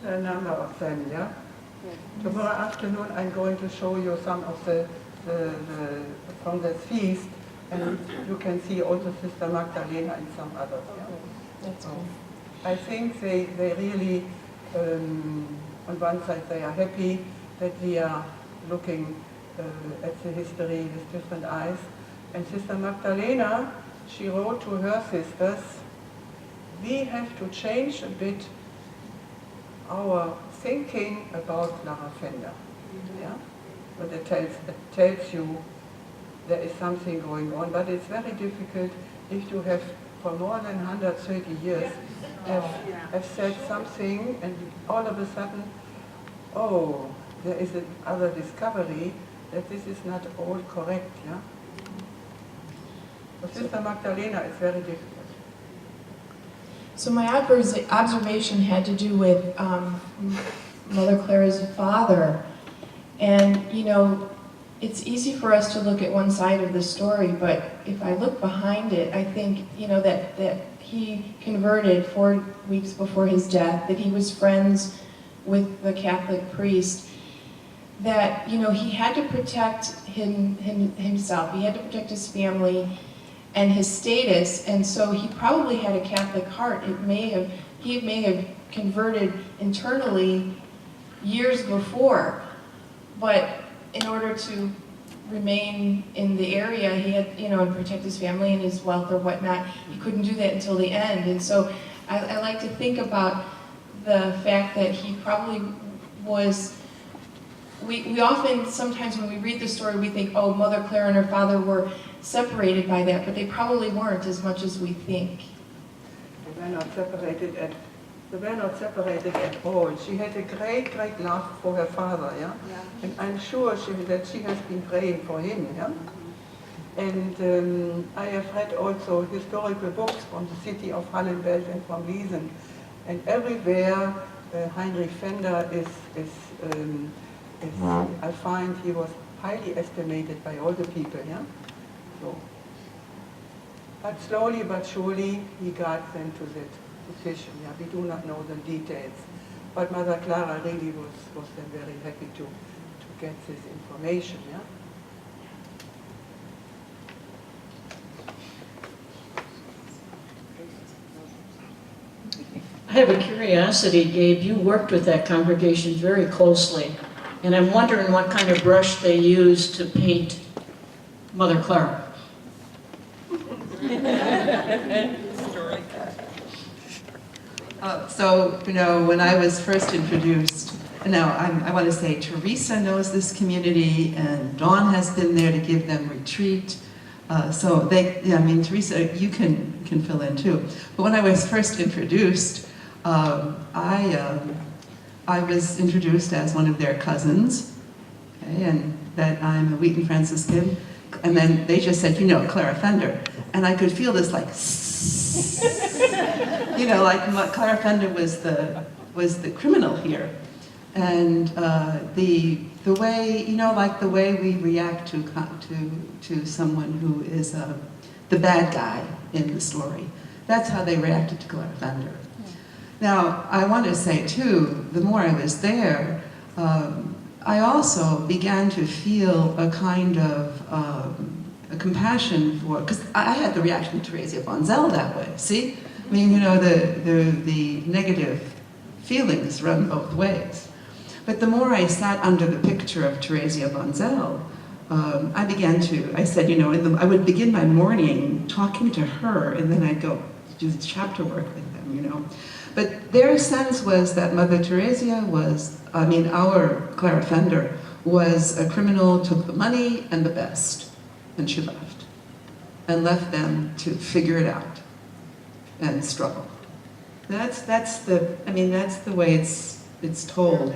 There are a number of them, yeah? Tomorrow afternoon I'm going to show you some of the from the feast, and you can see also Sister Magdalena and some others. Yeah? That's cool. I think they really, on one side they are happy that we are looking at the history with different eyes. And Sister Magdalena, she wrote to her sisters, we have to change a bit our thinking about Clara Pfaender. Yeah? But it tells you there is something going on, but it's very difficult if you have for more than 130 years have said something and all of a sudden, oh, there is another discovery that this is not all correct. Yeah? For Sister Magdalena, it's very difficult. So my observation had to do with Mother Clara's father. And, you know, it's easy for us to look at one side of the story, but if I look behind it, I think, you know, that he converted 4 weeks before his death, that he was friends with the Catholic priest, that, you know, he had to protect himself, he had to protect his family and his status, and so he probably had a Catholic heart. He may have converted internally years before, but in order to remain in the area, he had, you know, and protect his family and his wealth or whatnot, he couldn't do that until the end. And so I like to think about the fact that he probably was, we often, sometimes when we read the story, we think, oh, Mother Clara and her father were separated by that, but they probably weren't as much as we think. They were not separated at all. She had a great, great love for her father, yeah? And I'm sure that she has been praying for him, yeah? And I have read also historical books from the city of Hallenbelt and from Wheaton, and everywhere Heinrich Pfaender is I find he was highly estimated by all the people, yeah? So, but slowly but surely he got them to that position. Yeah, we do not know the details, but Mother Clara really was then very happy to get this information. Yeah. I have a curiosity, Gabe. You worked with that congregation very closely, and I'm wondering what kind of brush they used to paint Mother Clara. So, you know, when I was first introduced, now I want to say Teresa knows this community, and Dawn has been there to give them retreat. So they, yeah, I mean, Teresa, you can fill in too. But when I was first introduced, I was introduced as one of their cousins, okay, and that I'm a Wheaton Franciscan. And then they just said, you know, Clara Pfaender. And I could feel this like, you know, like Clara Pfaender was the criminal here. And the way, you know, like the way we react to someone who is the bad guy in the story. That's how they reacted to Clara Pfaender. Now, I want to say too, the more I was there, I also began to feel a kind of a compassion for, because I had the reaction to Theresia von Zell that way, see? I mean, you know, the negative feelings run both ways. But the more I sat under the picture of Theresia von Zell, I said, you know, I would begin my morning talking to her, and then I'd go do the chapter work with them, you know. But their sense was that Mother Theresia was, I mean, our Clara Pfaender was a criminal, took the money and the best, and she left. And left them to figure it out and struggle. That's the way it's told.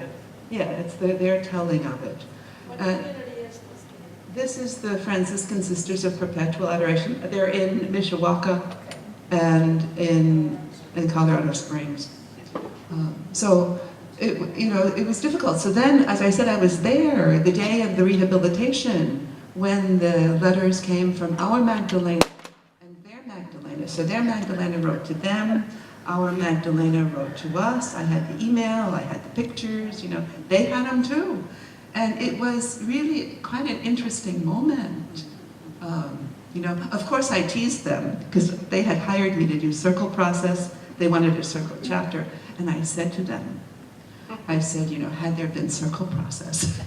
Yeah, it's their telling of it. What community is this? This is the Franciscan Sisters of Perpetual Adoration. They're in Mishawaka and in Colorado Springs. So, it was difficult. So then, as I said, I was there the day of the rehabilitation when the letters came from our Magdalena and their Magdalena. So their Magdalena wrote to them, our Magdalena wrote to us. I had the email, I had the pictures, you know, they had them too. And it was really quite an interesting moment. You know, of course I teased them because they had hired me to do circle process. They wanted a circle chapter. And I said to them, I said, you know, had there been circle process.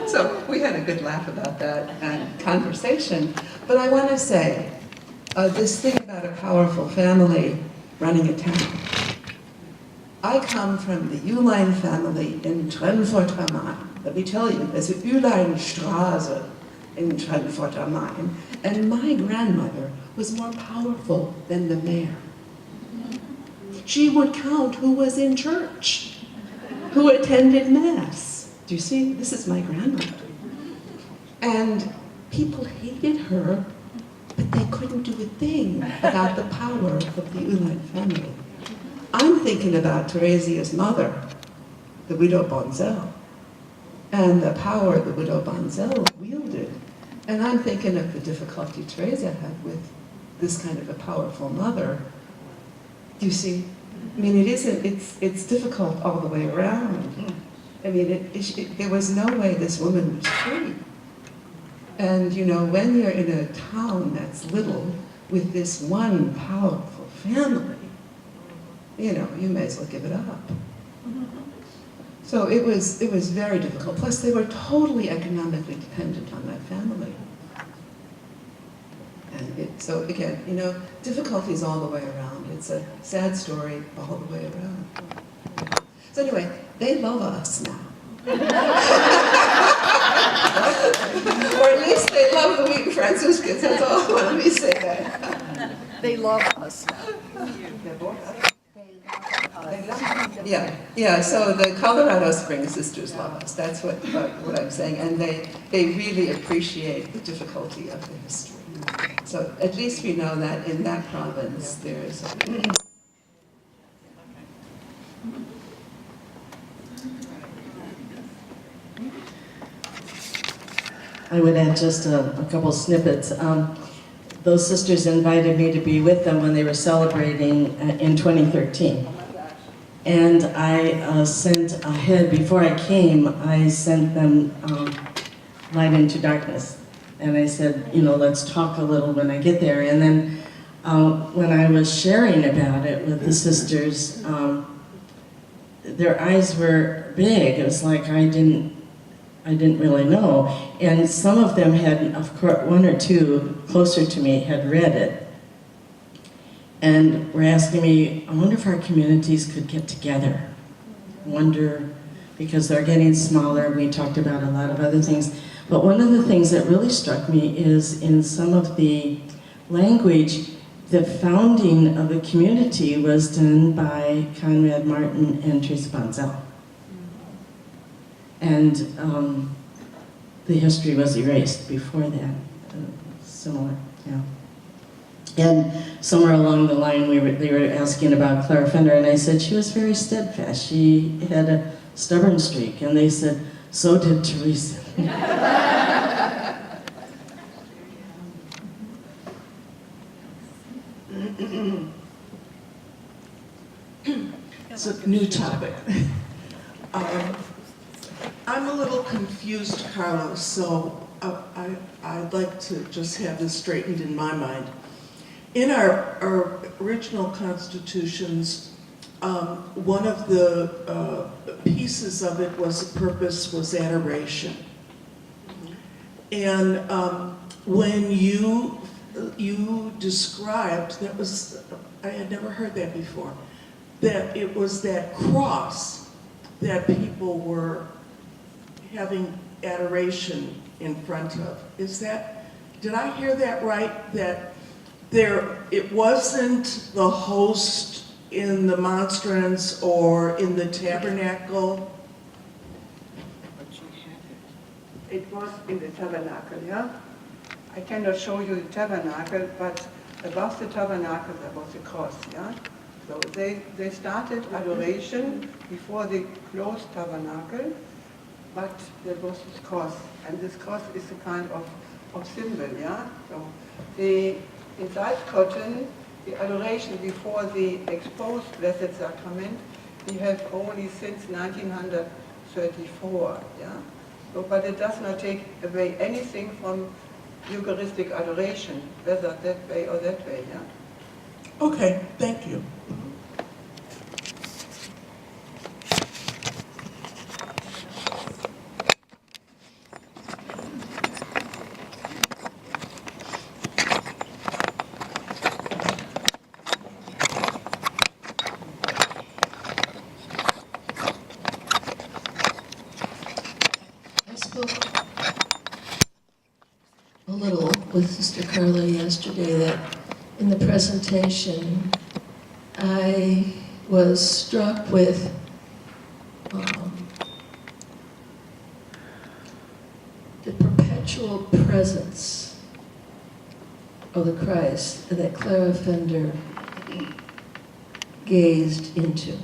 So we had a good laugh about that and conversation. But I want to say, this thing about a powerful family running a town. I come from the Uline family in Frankfurt-am-Main. Let me tell you, there's a Uline-Straße in Frankfurt-am-Main, and my grandmother was more powerful than the mayor. She would count who was in church, who attended Mass. Do you see? This is my grandmother. And people hated her, but they couldn't do a thing about the power of the Uline family. I'm thinking about Theresia's mother, the widow Bonzel, and the power the widow Bonzel wielded. And I'm thinking of the difficulty Theresia had with this kind of a powerful mother. Do you see? I mean, it's difficult all the way around. I mean, there was no way this woman was free. And you know, when you're in a town that's little with this one powerful family, you know, you may as well give it up. So it was very difficult. Plus, they were totally economically dependent on that family. And so again, you know, difficulties all the way around. It's a sad story all the way around. So anyway, they love us now. Or at least they love the Wheaton Franciscans, that's all. Let me say that. They love us now. Yeah, so the Colorado Springs sisters love us. That's what I'm saying. And they really appreciate the difficulty of the history. So at least we know that in that province there is a... I would add just a couple snippets. Those sisters invited me to be with them when they were celebrating in 2013. And I sent ahead, before I came, I sent them Light into Darkness. And I said, you know, let's talk a little when I get there. And then when I was sharing about it with the sisters, their eyes were big. It was like I didn't really know. And some of them had, of course, one or two closer to me had read it. And were asking me, I wonder if our communities could get together. I wonder, because they're getting smaller, we talked about a lot of other things. But one of the things that really struck me is in some of the language, the founding of the community was done by Conrad Martin and Teresa Bonzel. And the history was erased before that, similar, yeah. And somewhere along the line, they were asking about Clara Pfaender, and I said she was very steadfast. She had a stubborn streak, and they said, so did Teresa. It's a new topic. I'm a little confused, Carlos, so I'd like to just have this straightened in my mind. In our original constitutions, one of the pieces of it was the purpose was adoration. And when you described, that was, I had never heard that before, that it was that cross that people were having adoration in front of. Is that, did I hear that right? That it wasn't the host in the monstrance or in the tabernacle? It was in the tabernacle, yeah? I cannot show you the tabernacle, but above the tabernacle there was a cross, yeah? So they started adoration before the closed tabernacle, but there was this cross, and this cross is a kind of of symbol, yeah? So inside cotton, the adoration before the exposed Blessed Sacrament, we have only since 1934, yeah? So, but it does not take away anything from Eucharistic adoration, whether that way or that way, yeah? Okay, thank you. I spoke a little with Sister Carola yesterday that in the presentation I was struck with the perpetual presence of the Christ that Clara Pfaender gazed into.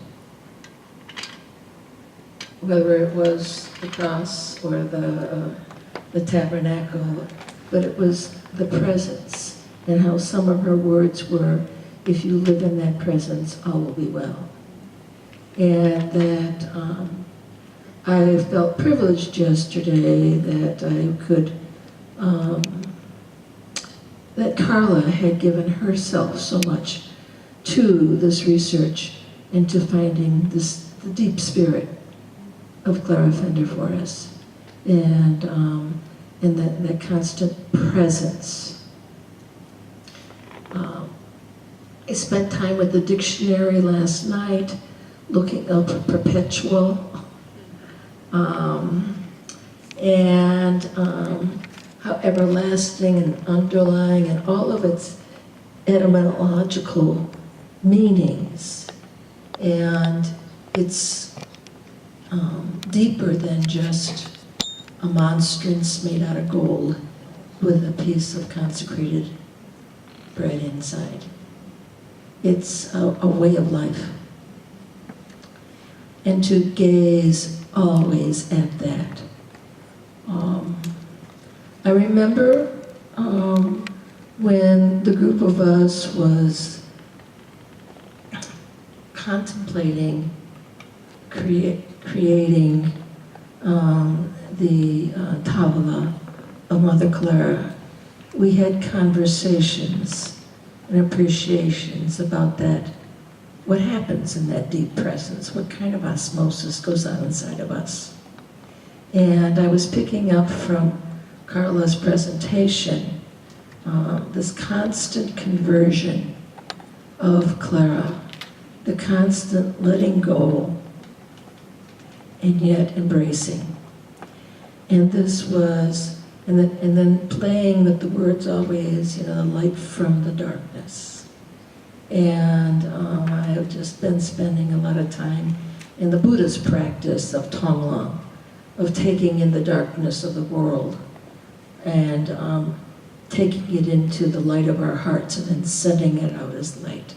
Whether it was the cross or the tabernacle, but it was the presence, and how some of her words were, if you live in that presence, all will be well. And that I felt privileged yesterday that I could, that Carla had given herself so much to this research and to finding the deep spirit of Clara Pfaender for us, and that constant presence. I spent time with the dictionary last night, looking up perpetual, and how everlasting and underlying, and all of its etymological meanings, and it's deeper than just a monstrance made out of gold with a piece of consecrated bread inside. It's a way of life. And to gaze always at that. I remember when the group of us was contemplating creating the Tavola of Mother Clara, we had conversations and appreciations about that, what happens in that deep presence, what kind of osmosis goes on inside of us. And I was picking up from Carla's presentation this constant conversion of Clara, the constant letting go and yet embracing. And this was, and then playing with the words always, the light from the darkness. And I have just been spending a lot of time in the Buddhist practice of Thomann, of taking in the darkness of the world and taking it into the light of our hearts and then sending it out as light.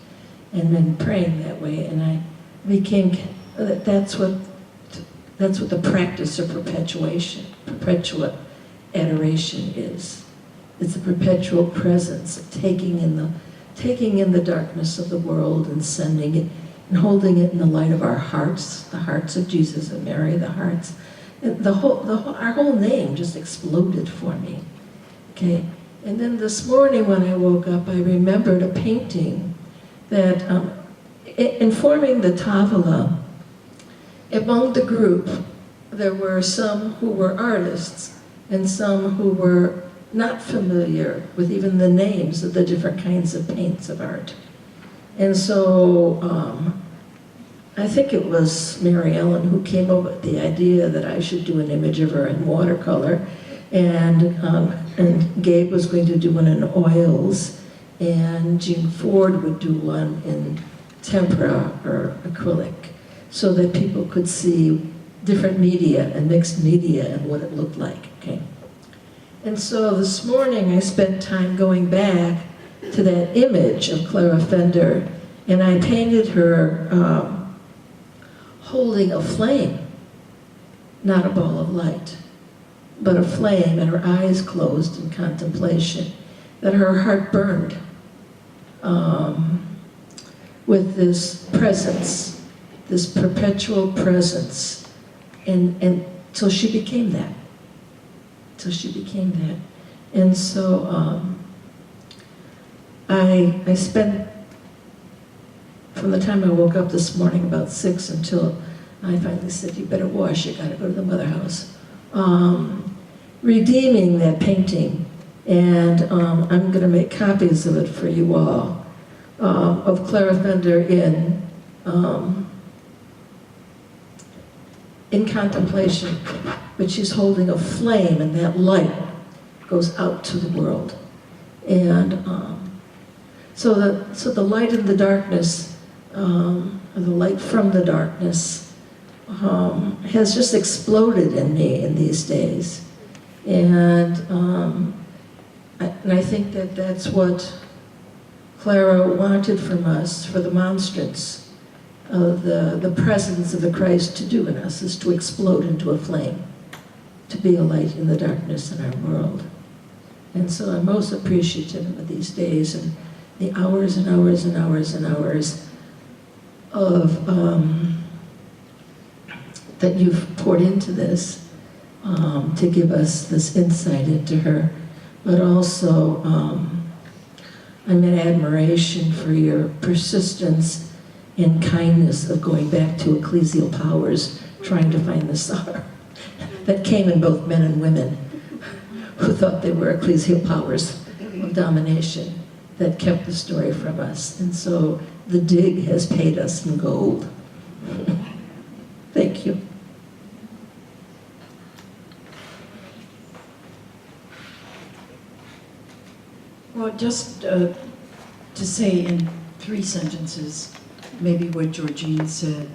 And then praying that way. And I became, that's what the practice of perpetual adoration is. It's a perpetual presence of taking in the darkness of the world and sending it and holding it in the light of our hearts, the hearts of Jesus and Mary, the hearts. And our whole name just exploded for me. Okay, and then this morning when I woke up, I remembered a painting that, in forming the Tavola, among the group, there were some who were artists and some who were not familiar with even the names of the different kinds of paints of art. And so I think it was Mary Ellen who came up with the idea that I should do an image of her in watercolor, and Gabe was going to do one in oils, and Jean Ford would do one in tempera or acrylic, so that people could see different media and mixed media and what it looked like, okay? And so this morning I spent time going back to that image of Clara Pfaender, and I painted her holding a flame, not a ball of light. but a flame, and her eyes closed in contemplation, that her heart burned with this presence, this perpetual presence, and till she became that. Till she became that. And so I spent, from the time I woke up this morning, about 6 until I finally said, you better wash, you gotta go to the mother house, redeeming that painting. And I'm gonna make copies of it for you all, of Clara Pfaender in contemplation, but she's holding a flame, and that light goes out to the world. And so the light in the darkness, or the light from the darkness, has just exploded in me in these days. And I think that that's what Clara wanted from us, for the monstrance of the presence of the Christ to do in us, is to explode into a flame, to be a light in the darkness in our world. And so I'm most appreciative of these days and the hours and hours and hours and hours of that you've poured into this, to give us this insight into her. But also, I'm in admiration for your persistence and kindness of going back to ecclesial powers, trying to find the Tsar. That came in both men and women who thought they were ecclesial powers of domination that kept the story from us. And so the dig has paid us in gold. Thank you. Well, just to say in 3 sentences, maybe what Georgine said,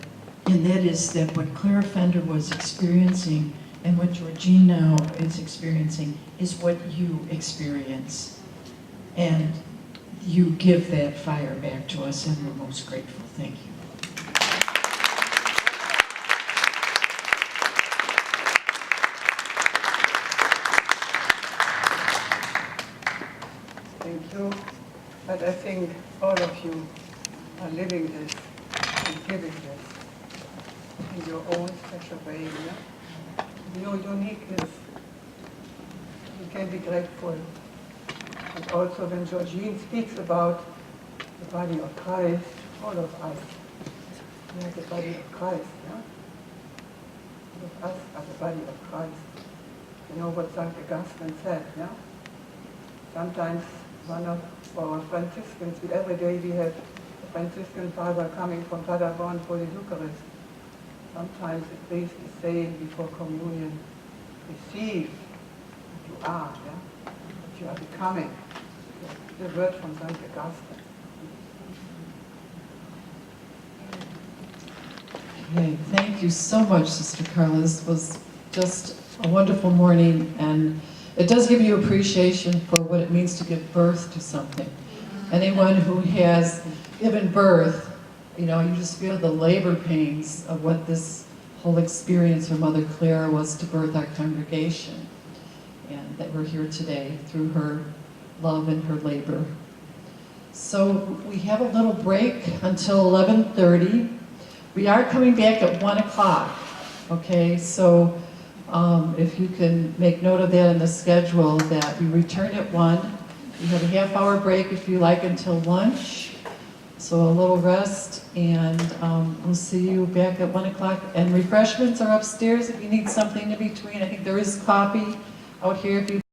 and that is that what Clara Pfaender was experiencing and what Georgine now is experiencing is what you experience. And you give that fire back to us, and we're most grateful. Thank you. Thank you. But I think all of you are living this and giving this in your own special way. Yeah? Your uniqueness. You can be grateful. And also when Georgine speaks about the body of Christ, all of us, we are the body of Christ. Yeah? All of us are the body of Christ. You know what St. Augustine said, yeah? Sometimes one of our Franciscans, every day we have a Franciscan father coming from Paderborn for the Eucharist. Sometimes the priest is saying before communion, receive what you are, yeah? What you are becoming. The word from St. Augustine. Okay, thank you so much, Sister Carla. This was just a wonderful morning, and it does give you appreciation for what it means to give birth to something. Anyone who has given birth, you know, you just feel the labor pains of what this whole experience for Mother Clara was to birth our congregation, and that we're here today through her love and her labor. So we have a little break until 11:30. We are coming back at 1 o'clock, okay? So if you can make note of that in the schedule, that we return at 1. We have a half-hour break if you like until lunch. So a little rest, and we'll see you back at 1 o'clock. And refreshments are upstairs if you need something in between. I think there is coffee out here if you